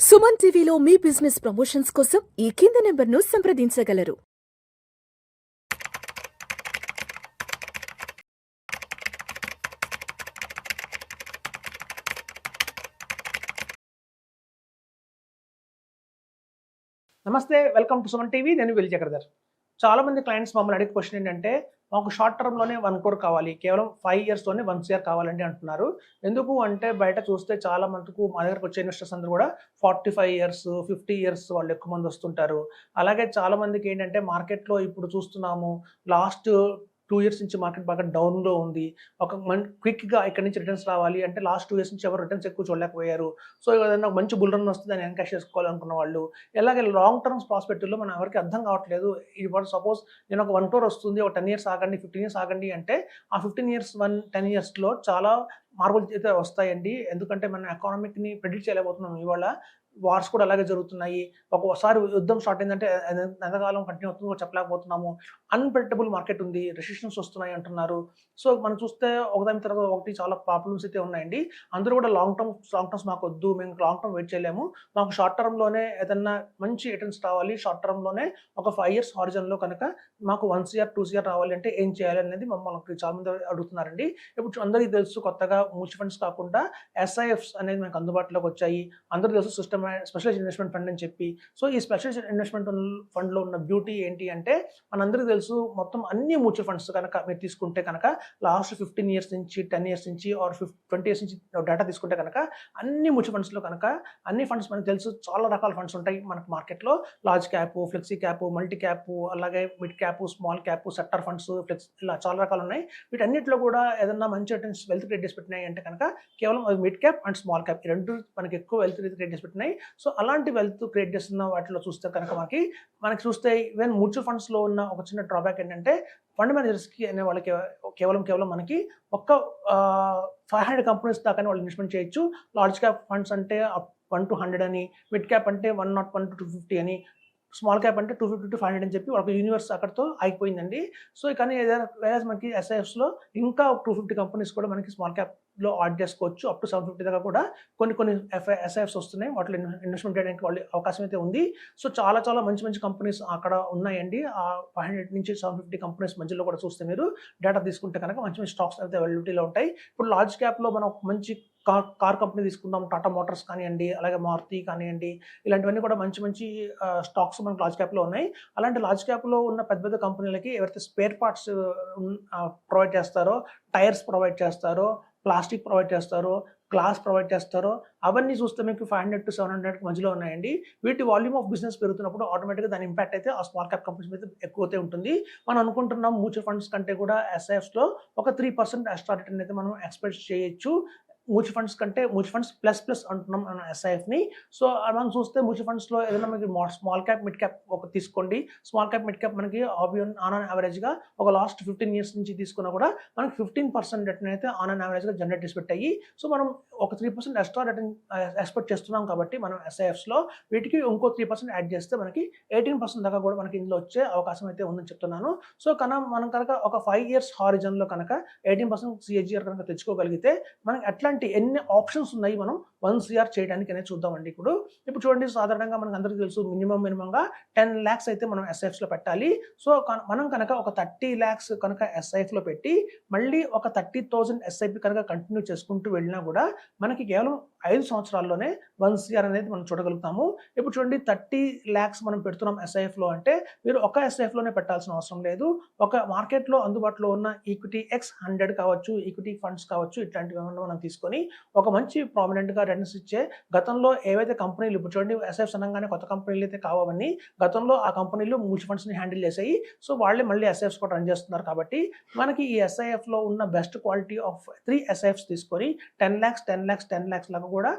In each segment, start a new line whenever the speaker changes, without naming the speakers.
సుమన్ టీవీలో మీ business promotions కోసం ఈ కింది నెంబర్ను సంప్రదించగలరు.
నమస్తే, వెల్కమ్ టు సుమన్ టీవీ. నేను విల్ చక్రధర్. చాలా మంది క్లయింట్స్ మమ్మల్ని అడిగే క్వశ్చన్ ఏంటంటే, మాకు షార్ట్ టర్మ్‌లోనే 1 crore కావాలి, కేవలం 5 ఇయర్స్‌లోనే 1 CR కావాలండి అంటున్నారు. ఎందుకు అంటే బయట చూస్తే చాలా మటుకు మా దగ్గరకు వచ్చే ఇన్వెస్టర్స్ అందరూ కూడా 45 ఇయర్స్, 50 ఇయర్స్ వాళ్ళు ఎక్కువ మంది వస్తుంటారు. అలాగే చాలా మందికి ఏంటంటే మార్కెట్‌లో ఇప్పుడు చూస్తున్నాము, లాస్ట్ 2 ఇయర్స్ నుంచి మార్కెట్ బాగా డౌన్‌లో ఉంది. ఒక క్విక్‌గా ఇక్కడి నుంచి రిటర్న్స్ రావాలి అంటే లాస్ట్ 2 ఇయర్స్ నుంచి ఎవరు రిటర్న్స్ ఎక్కువ చూడలేకపోయారు. సో ఏదైనా ఒక మంచి బుల్ రన్ వస్తే దాన్ని ఎన్కాష్ చేసుకోవాలనుకున్న వాళ్ళు, ఇలాగే లాంగ్ టర్మ్స్ ప్రాస్పెక్టివ్‌లో మనం ఎవరికీ అర్థం కావట్లేదు. ఇప్పుడు సపోజ్ నేను ఒక 1 crore వస్తుంది, ఒక 10 ఇయర్స్ ఆగండి, 15 ఇయర్స్ ఆగండి అంటే ఆ 15 ఇయర్స్ 10 ఇయర్స్‌లో చాలా మార్పులు అయితే వస్తాయండి. ఎందుకంటే మన ఎకానమీని ప్రెడిక్ట్ చేయలేకపోతున్నాం ఇవాళ. వార్స్ కూడా అలాగే జరుగుతున్నాయి. ఒక్కోసారి యుద్ధం స్టార్ట్ అయిందంటే ఎంతకాలం కంటిన్యూ అవుతుందో చెప్పలేకపోతున్నాము. అన్‌ప్రెడిక్టబుల్ మార్కెట్ ఉంది. రెసిషన్స్ వస్తున్నాయి అంటున్నారు. సో మనం చూస్తే ఒకదాని తర్వాత ఒకటి చాలా ప్రాబ్లమ్స్ అయితే ఉన్నాయండి. అందరూ కూడా లాంగ్ టర్మ్స్ మాకొద్దు, మేము లాంగ్ టర్మ్ వెయిట్ చేయలేము, మాకు షార్ట్ టర్మ్‌లోనే ఏదన్నా మంచి రిటర్న్స్ రావాలి, షార్ట్ టర్మ్‌లోనే ఒక 5 ఇయర్స్ హారిజన్‌లో కనుక మాకు 1 CR, 2 CR రావాలి అంటే ఏం చేయాలి అనేది మమ్మల్ని చాలా మంది అడుగుతున్నారండి. ఇప్పుడు అందరికీ తెలుసు, కొత్తగా మ్యూచువల్ ఫండ్స్ కాకుండా SIFs అనేది మనకు అందుబాటులోకి వచ్చాయి. అందరికీ తెలుసు స్పెషలైజ్డ్ ఇన్వెస్ట్మెంట్ ఫండ్ అని చెప్పి. సో ఈ స్పెషలైజ్డ్ ఇన్వెస్ట్మెంట్ ఫండ్‌లో ఉన్న బ్యూటీ ఏంటి అంటే, మనందరికీ తెలుసు మొత్తం అన్ని మ్యూచువల్ ఫండ్స్ కనుక మీరు తీసుకుంటే కనుక లాస్ట్ 15 ఇయర్స్ నుంచి, 10 ఇయర్స్ నుంచి ఆర్ 20 ఇయర్స్ నుంచి డేటా తీసుకుంటే కనుక అన్ని మ్యూచువల్ ఫండ్స్‌లో కనుక అన్ని ఫండ్స్ మనకు తెలుసు చాలా రకాల ఫండ్స్ ఉంటాయి మనకు మార్కెట్‌లో. Large cap, flexi cap, multi cap, అలాగే mid cap, small cap, sector funds, ఇలా చాలా రకాలు ఉన్నాయి. వీటన్నిటిలో కూడా ఏదన్నా మంచి రిటర్న్స్ వెల్త్ క్రియేట్ చేసి పెట్టినాయి అంటే కనుక కేవలం mid cap and small cap ఈ రెండు మనకి ఎక్కువ వెల్త్ క్రియేట్ చేసి పెట్టినాయి. సో అలాంటి వెల్త్ క్రియేట్ చేస్తున్న వాటిలో చూస్తే కనుక మనకి చూస్తే ఈవెన్ మ్యూచువల్ ఫండ్స్‌లో ఉన్న ఒక చిన్న డ్రాబ్యాక్ ఏంటంటే, ఫండ్ మేనేజర్స్‌కి అనే వాళ్ళకి కేవలం మనకి ఒక్క 500 కంపెనీస్ దాకానే వాళ్ళు ఇన్వెస్ట్మెంట్ చేయొచ్చు. లార్జ్ క్యాప్ ఫండ్స్ అంటే 1-100 అని, మిడ్ క్యాప్ అంటే 101-250 అని, స్మాల్ క్యాప్ అంటే 250-500 అని చెప్పి ఒక యూనివర్స్ అక్కడితో ఆగిపోయిందండి. సో కానీ వేరేస్ మనకి SIFస్‌లో ఇంకా 250 కంపెనీస్ కూడా మనకి స్మాల్ క్యాప్‌లో యాడ్ చేసుకోవచ్చు. అప్ టు 750 దాకా కూడా కొన్ని SIFs వస్తున్నాయి. వాటిలో ఇన్వెస్ట్మెంట్ చేయడానికి వాళ్ళ అవకాశం అయితే ఉంది. సో చాలా మంచి కంపెనీస్ అక్కడ ఉన్నాయండి. 500 నుంచి 750 కంపెనీస్ మధ్యలో కూడా చూస్తే మీరు డేటా తీసుకుంటే కనుక మంచి స్టాక్స్ అయితే అవైలబిలిటీలో ఉంటాయి. ఇప్పుడు లార్జ్ క్యాప్‌లో మనం ఒక మంచి కార్ కంపెనీ తీసుకుందాం, టాటా మోటార్స్ కానివ్వండి, అలాగే మారుతి కానివ్వండి, ఇలాంటివన్నీ కూడా మంచి స్టాక్స్ మనకు లార్జ్ క్యాప్‌లో ఉన్నాయి. అలాంటి లార్జ్ క్యాప్‌లో ఉన్న పెద్ద కంపెనీలకి ఎవరైతే స్పేర్ పార్ట్స్ ప్రొవైడ్ చేస్తారో, టైర్స్ ప్రొవైడ్ చేస్తారో, ప్లాస్టిక్ ప్రొవైడ్ చేస్తారో, గ్లాస్ ప్రొవైడ్ చేస్తారో, అవన్నీ చూస్తే మీకు 500-700 మధ్యలో ఉన్నాయండి. వీటి వాల్యూమ్ ఆఫ్ బిజినెస్ పెరుగుతున్నప్పుడు ఆటోమేటిక్‌గా దాని ఇంపాక్ట్ అయితే ఆ స్మాల్ క్యాప్ కంపెనీస్ మీద ఎక్కువైతే ఉంటుంది. మనం అనుకుంటున్నాం మ్యూచువల్ ఫండ్స్ కంటే కూడా SIFస్‌లో ఒక 3% ఎక్స్ట్రా రిటర్న్ అయితే మనం ఎక్స్‌పెక్ట్ చేయొచ్చు. మ్యూచువల్ ఫండ్స్ కంటే మ్యూచువల్ ఫండ్స్ ప్లస్ అంటున్నాం మనం SIFని. సో మనం చూస్తే మ్యూచువల్ ఫండ్స్‌లో ఏదైనా మీకు స్మాల్ క్యాప్, మిడ్ క్యాప్ ఒక తీసుకోండి. స్మాల్ క్యాప్, మిడ్ క్యాప్ మనకి ఆన్ యావరేజ్‌గా ఒక లాస్ట్ 15 ఇయర్స్ నుంచి తీసుకున్నా కూడా మనకి 15% రిటర్న్ అయితే ఆన్ యావరేజ్‌గా జనరేట్ చేసి పెట్టాయి. సో మనం ఒక 3% ఎక్స్ట్రా రిటర్న్ ఎక్స్పెక్ట్ చేస్తున్నాం కాబట్టి మనం SIFస్‌లో వీటికి ఇంకో 3% యాడ్ చేస్తే మనకి 18% దాకా కూడా మనకి ఇందులో వచ్చే అవకాశం అయితే ఉందని చెప్తున్నాను. సో మనం కనుక ఒక 5 ఇయర్స్ హారిజన్‌లో కనుక 18% CAGR కనుక తెచ్చుకోగలిగితే మనకి ఎన్ని ఆప్షన్స్ ఉన్నాయి మనం 1 CR చేయడానికి అనేది చూద్దామండి. ఇప్పుడు చూడండి, సాధారణంగా మనకు అందరికీ తెలుసు మినిమంగా 10 lakhs అయితే మనం SIFస్‌లో పెట్టాలి. సో మనం కనుక ఒక 30 lakhs కనుక SIFలో పెట్టి మళ్ళీ ఒక 30,000 SIP కనుక కంటిన్యూ చేసుకుంటూ వెళ్ళినా కూడా మనకి కేవలం 5 సంవత్సరాల్లోనే 1 CR అనేది మనం చూడగలుగుతాము. ఇప్పుడు చూడండి, 30 lakhs మనం పెడుతున్నాం SIFలో అంటే మీరు ఒక SIFలోనే పెట్టాల్సిన అవసరం లేదు. ఒక మార్కెట్‌లో అందుబాటులో ఉన్న ఈక్విటీ X100 కావచ్చు, ఈక్విటీ ఫండ్స్ కావచ్చు, ఇట్లాంటివి ఏమన్నా మనం తీసుకొని ఒక మంచి ప్రామినెంట్‌గా రిటర్న్స్ ఇచ్చే, గతంలో ఏవైతే కంపెనీలు ఇప్పుడు చూడండి SIFs అనగానే కొత్త కంపెనీలు అయితే కావని, గతంలో ఆ కంపెనీలు మ్యూచువల్ ఫండ్స్‌ని హ్యాండిల్ చేసాయి. సో వాళ్ళే మళ్ళీ SIFs కూడా రన్ చేస్తున్నారు కాబట్టి మనకి ఈ SIFలో ఉన్న బెస్ట్ క్వాలిటీ ఆఫ్ 3 SIFs తీసుకొని 10 lakhs లాగా కూడా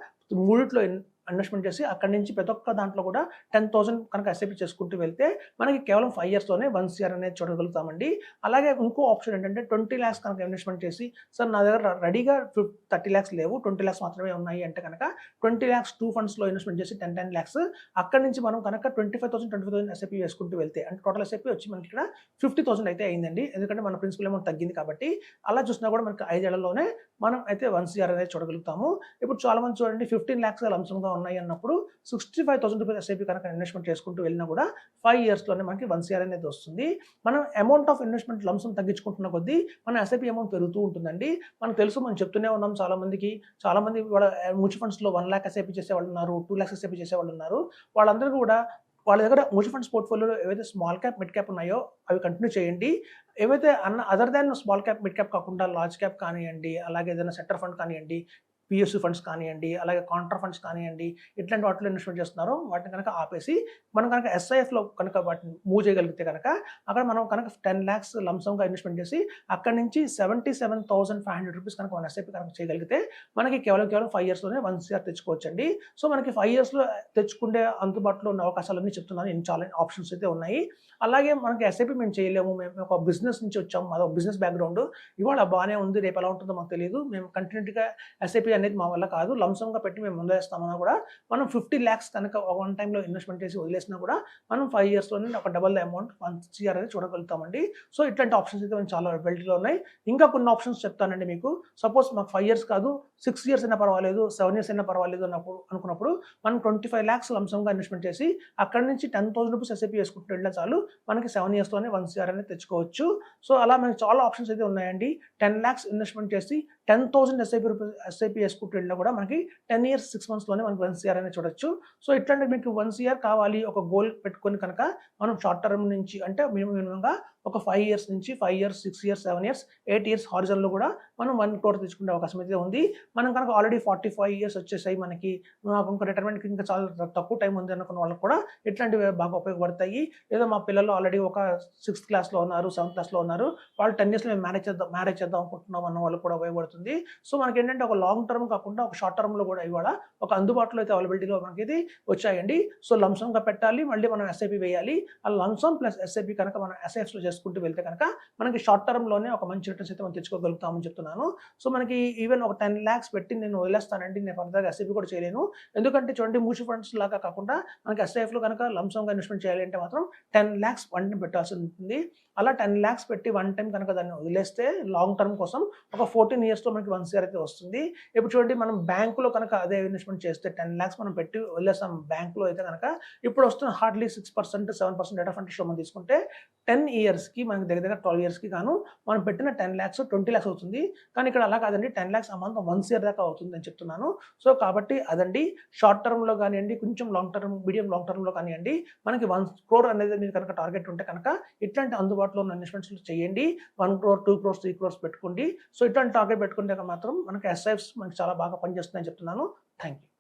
మూడిట్లో ఇన్వెస్ట్మెంట్ చేసి అక్కడి నుంచి ప్రతి ఒక్క దాంట్లో కూడా 10,000 కనుక SIP చేసుకుంటూ వెళ్తే మనకి కేవలం 5 ఇయర్స్‌లోనే 1 CR అనేది చూడగలుగుతామండి. అలాగే ఇంకో ఆప్షన్ ఏంటంటే 20 lakhs కనుక ఇన్వెస్ట్మెంట్ చేసి, సార్ నా దగ్గర రెడీగా 30 lakhs లేవు, 20 lakhs మాత్రమే ఉన్నాయి అంటే కనుక 20 lakhs 2 ఫండ్స్‌లో ఇన్వెస్ట్మెంట్ చేసి 10 lakhs అక్కడి నుంచి మనం కనుక 25,000 SIP వేసుకుంటూ వెళ్తే అంటే టోటల్ SIP వచ్చి మనకి ఇక్కడ 50,000 అయితే అయిందండి. ఎందుకంటే మన ప్రిన్సిపల్ అమౌంట్ తగ్గింది కాబట్టి. అలా చూసినా కూడా మనకి 5 ఏళ్లలోనే మనం అయితే 1 CR అనేది చూడగలుగుతాము. ఇప్పుడు చాలా మంది చూడండి 15 lakhs లంసంగా ఉన్నాయి అన్నప్పుడు 65,000 రూపీస్ ఎస్ఐపి కనుక ఇన్వెస్ట్మెంట్ చేసుకుంటూ వెళ్ళినా కూడా 5 ఇయర్స్లోనే మనకి 1 CR అనేది వస్తుంది. మనం అమౌంట్ ఆఫ్ ఇన్వెస్ట్మెంట్ లంసం తగ్గించుకుంటున్న కొద్దీ మన ఎస్ఐపి అమౌంట్ పెరుగుతూ ఉంటుందండి. మనకు తెలుసు, మనం చెప్తూనే ఉన్నాం చాలామంది వాళ్ళ మ్యూచువల్ ఫండ్స్లో 1 lakh ఎస్ఐపి చేసేవాళ్ళు ఉన్నారు, 2 lakhs ఎస్ఐపి చేసేవాళ్ళు ఉన్నారు. వాళ్ళందరూ కూడా వాళ్ళ దగ్గర మ్యూచువల్ ఫండ్స్ పోర్ట్ఫోలియోలో ఏవైతే స్మాల్ క్యాప్, మిడ్ క్యాప్ ఉన్నాయో అవి కంటిన్యూ చేయండి. ఏవైతే other than small cap, mid cap కాకుండా లార్జ్ క్యాప్ కానివ్వండి, అలాగే ఏదైనా సెక్టర్ ఫండ్ కానివ్వండి, పిఎస్యు ఫండ్స్ కానివ్వండి, అలాగే కాంట్రా ఫండ్స్ కానివ్వండి, ఇట్లాంటి వాటిలో ఇన్వెస్ట్మెంట్ చేస్తున్నారో వాటిని కనుక ఆపేసి మనం కనుక ఎస్ఐఎఫ్లో కనుక వాటిని మూవ్ చేయగలిగితే కనుక అక్కడ మనం కనుక 10 lakhs లంసంగా ఇన్వెస్ట్మెంట్ చేసి అక్కడ నుంచి 77,500 రూపీస్ కనుక మన ఎస్ఐపి కనుక చేయగలిగితే మనకి కేవలం 5 ఇయర్స్లోనే 1 CR తెచ్చుకోవచ్చండి. సో మనకి 5 ఇయర్స్లో తెచ్చుకుంటే అందుబాటులో ఉన్న అవకాశాలన్నీ చెప్తున్నాను. ఇన్ని చాలా ఆప్షన్స్ అయితే ఉన్నాయి. అలాగే మనకి ఎస్ఐపి మేము చేయలేము, మేము ఒక బిజినెస్ నుంచి వచ్చాము, మాది ఒక బిజినెస్ బ్యాక్గ్రౌండ్, ఇవాళ బాగానే ఉంది, రేపు ఎలా ఉంటుందో మాకు తెలియదు, మేము కంటిన్యూటీగా ఎస్ఐపి అనేది మా వల్ల కాదు, లంసంగా పెట్టి మేము వదిలేస్తామన్నా కూడా మనం 50 lakhs కనుక వన్ టైంలో ఇన్వెస్ట్మెంట్ చేసి వదిలేసినా కూడా మనం 5 ఇయర్స్లోనే ఒక డబల్ అమౌంట్ 1 CR అనేది చూడగలుగుతామండి. సో ఇట్లాంటి ఆప్షన్స్ అయితే మనం చాలా అవైలబిలిటీలో ఉన్నాయి. ఇంకా కొన్ని ఆప్షన్స్ చెప్తానండి మీకు. సపోజ్ మాకు 5 ఇయర్స్ కాదు, 6 ఇయర్స్ అయినా పర్వాలేదు, 7 ఇయర్స్ అయినా పర్వాలేదు అనుకున్నప్పుడు మనం 25 lakhs లంసంగా ఇన్వెస్ట్మెంట్ చేసి అక్కడ నుంచి 10,000 రూపీస్ ఎస్ఐపి వేసుకుంటూ వెళ్ళినా చాలు మనకి 7 ఇయర్స్లోనే 1 CR అనేది తెచ్చుకోవచ్చు. సో అలా మనకి చాలా ఆప్షన్స్ అయితే ఉన్నాయండి. 10 lakhs ఇన్వెస్ట్మెంట్ చేసి 10,000 ఎస్ఐపి వేసుకుంటూ వెళ్ళినా కూడా మనకి 10 years 6 monthsలోనే మనకి 1 CR అనేది చూడొచ్చు. సో ఇట్లాంటి మీకు 1 CR కావాలి, ఒక గోల్ పెట్టుకొని కనుక మనం షార్ట్ టర్మ్ నుంచి అంటే మినిమంగా ఒక 5 years నుంచి 5 years, 6 years, 7 years, 8 years హారిజన్లో కూడా మనం 1 crore తెచ్చుకునే అవకాశం అయితే ఉంది. మనం కనుక ఆల్రెడీ 45 years వచ్చేసాయి, మనకి నాకు ఇంకా రిటైర్మెంట్కి ఇంకా చాలా తక్కువ టైం ఉంది అనుకున్న వాళ్ళకి కూడా ఇట్లాంటివి బాగా ఉపయోగపడతాయి. ఏదో మా పిల్లలు ఆల్రెడీ ఒక 6th క్లాస్లో ఉన్నారు, 7th క్లాస్లో ఉన్నారు, వాళ్ళు 10 yearsలో మేము మ్యారేజ్ చేద్దాం అనుకుంటున్నాం అన్న వాళ్ళకి కూడా ఉపయోగపడుతుంది. సో మనకి ఏంటంటే ఒక లాంగ్ టర్మ్ కాకుండా ఒక షార్ట్ టర్మ్లో కూడా ఇవాళ ఒక అందుబాటులో అయితే అవైలబిలిటీలో మనకి ఇది వచ్చాయండి. సో లంసంగా పెట్టాలి, మళ్ళీ మనం ఎస్ఐపి వేయాలి. ఆ లంసమ్ ప్లస్ ఎస్ఐపి కనుక మనం ఎస్ఐఎఫ్స్లో చేసుకుంటూ వెళ్తే కనుక మనకి షార్ట్ టర్మ్లోనే ఒక మంచి రిటర్న్స్ అయితే మనం తెచ్చుకోగలుగుతామని చెప్తున్నాను. సో మనకి ఈవెన్ ఒక 10 lakhs పెట్టి నేను వదిలేస్తానండి, నేను ఫర్దర్గా ఎస్ఐపి కూడా చేయలేను. ఎందుకంటే చూడండి, మ్యూచువల్ ఫండ్స్ లాగా కాకుండా మనకి ఎస్ఐఎఫ్లో కనుక లంసంగా ఇన్వెస్ట్మెంట్ చేయాలి అంటే మాత్రం 10 lakhs వన్ టైం పెట్టాల్సి ఉంటుంది. అలా 10 lakhs పెట్టి వన్ టైం కనుక దాన్ని వదిలేస్తే లాంగ్ టర్మ్ కోసం ఒక 14 yearsలో మనకి 1 CR అయితే వస్తుంది. ఇప్పుడు చూడండి, మనం బ్యాంకులో కనుక అదే ఇన్వెస్ట్మెంట్ చేస్తే 10 lakhs మనం పెట్టి వదిలేస్తాం బ్యాంకులో అయితే కనుక ఇప్పుడు వస్తున్న హార్డ్లీ 6%, 7% రేట్ ఆఫ్ ఇంట్రెస్ట్లో మనం తీసుకుంటే 10 yearsకి మనకి దగ్గర 12 yearsకి గాను మనం పెట్టిన 10 lakhs 20 lakhs అవుతుంది. కానీ ఇక్కడ అలా కాదండి, 10 lakhs అమౌంట్ 1 CR దాకా అవుతుంది అని చెప్తున్నాను. సో కాబట్టి అదండి, షార్ట్ టర్మ్లో కానివ్వండి, కొంచెం లాంగ్ టర్మ్, మీడియం లాంగ్ టర్మ్లో కానివ్వండి, మనకి 1 crore అనేది మీరు కనుక టార్గెట్ ఉంటే కనుక ఇట్లాంటి అందుబాటులో ఉన్న ఇన్వెస్ట్మెంట్స్ చేయండి. 1 crore, 2 crores, 3 crores పెట్టుకోండి. సో ఇట్లాంటి టార్గెట్ పెట్టుకుంటే మాత్రం మనకి ఎస్ఐఎఫ్స్ మనకి చాలా బాగా పనిచేస్తుందని చెప్తున్నాను. Thank you.